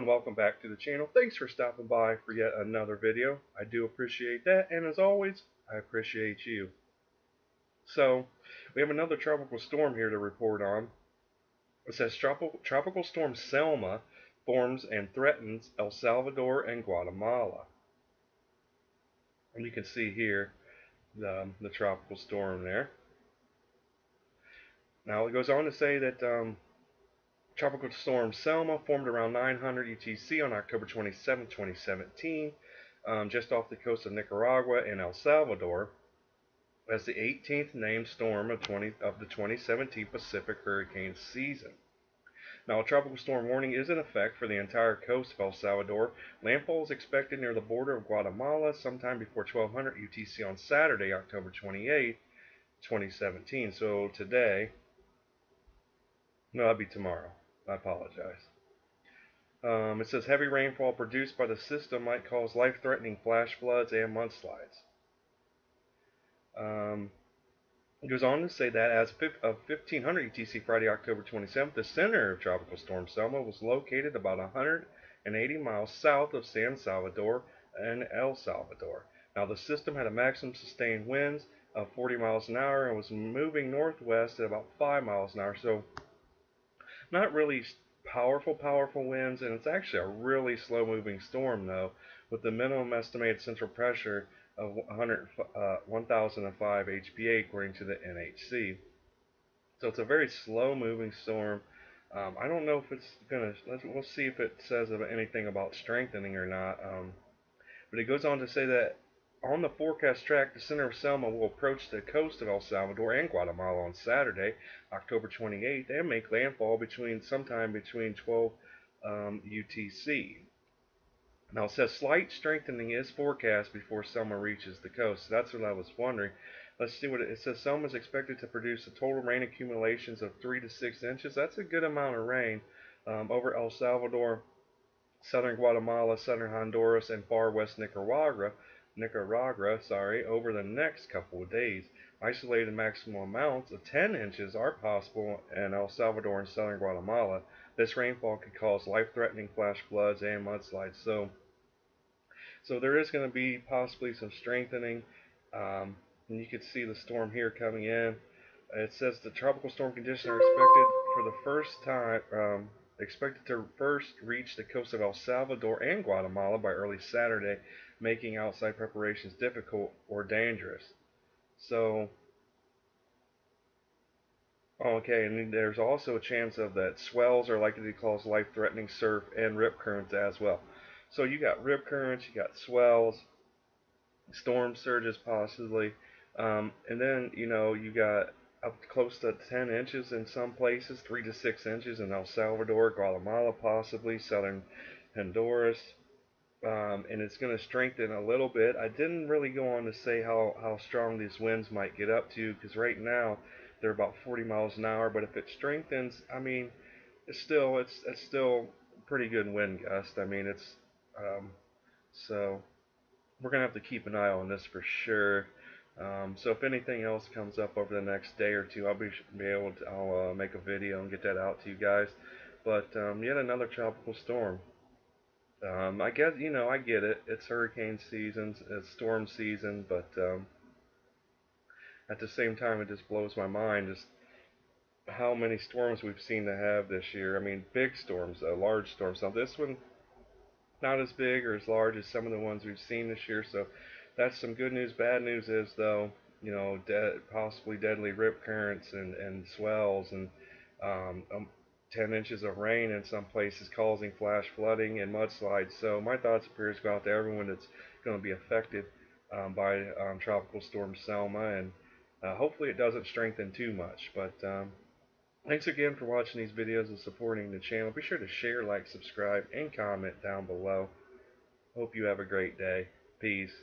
everyone, welcome back to the channel. Thanks for stopping by for yet another video. I do appreciate that, and as always, I appreciate you. So, we have another tropical storm here to report on. It says tropical storm Selma forms and threatens El Salvador and Guatemala. And you can see here the tropical storm there. Now it goes on to say that Tropical storm Selma formed around 900 UTC on October 27, 2017, just off the coast of Nicaragua and El Salvador, as the 18th named storm of the 2017 Pacific hurricane season. Now, a tropical storm warning is in effect for the entire coast of El Salvador. Landfall is expected near the border of Guatemala sometime before 1200 UTC on Saturday, October 28, 2017. So today, no, that'll be tomorrow. I apologize. It says heavy rainfall produced by the system might cause life-threatening flash floods and mudslides. It goes on to say that as of 1500 UTC Friday, October 27th, the center of Tropical Storm Selma was located about 180 miles south of San Salvador and El Salvador. Now, the system had a maximum sustained winds of 40 miles an hour and was moving northwest at about 5 miles an hour. So, not really powerful winds, and it's actually a really slow-moving storm, though, with the minimum estimated central pressure of 1,005 HPA according to the NHC. So it's a very slow-moving storm. I don't know if it's gonna. We'll see if it says anything about strengthening or not. But it goes on to say that on the forecast track, the center of Selma will approach the coast of El Salvador and Guatemala on Saturday, October 28th, and make landfall sometime between 12 UTC. Now, it says slight strengthening is forecast before Selma reaches the coast. So that's what I was wondering. Let's see what it says. Selma is expected to produce a total rain accumulations of 3 to 6 inches. That's a good amount of rain over El Salvador, southern Guatemala, southern Honduras, and far west Nicaragua, over the next couple of days. Isolated maximum amounts of 10 inches are possible in El Salvador and southern Guatemala. This rainfall could cause life-threatening flash floods and mudslides. So there is going to be possibly some strengthening, and you can see the storm here coming in. It says the tropical storm conditions are expected to first reach the coast of El Salvador and Guatemala by early Saturday, making outside preparations difficult or dangerous. So, okay, and there's also a chance of that swells are likely to cause life-threatening surf and rip currents as well. So you got rip currents, you got swells, storm surges possibly, and then you got up close to 10 inches in some places, 3 to 6 inches in El Salvador, Guatemala possibly, southern Honduras, and it's going to strengthen a little bit. I didn't really go on to say how strong these winds might get up to, because right now they're about 40 miles an hour, but if it strengthens, I mean, it's still pretty good wind gust. I mean, so we're gonna have to keep an eye on this for sure. So if anything else comes up over the next day or two, I'll make a video and get that out to you guys. But yet another tropical storm. I guess I get it. It's hurricane season, it's storm season, but at the same time, it just blows my mind just how many storms we've seen to have this year. I mean, big storms, large storms. Now this one, not as big or as large as some of the ones we've seen this year, so that's some good news. Bad news is, though, possibly deadly rip currents and swells and 10 inches of rain in some places causing flash flooding and mudslides. So my thoughts and prayers go out to everyone that's going to be affected by Tropical Storm Selma, and hopefully it doesn't strengthen too much. But thanks again for watching these videos and supporting the channel. Be sure to share, like, subscribe, and comment down below. Hope you have a great day. Peace.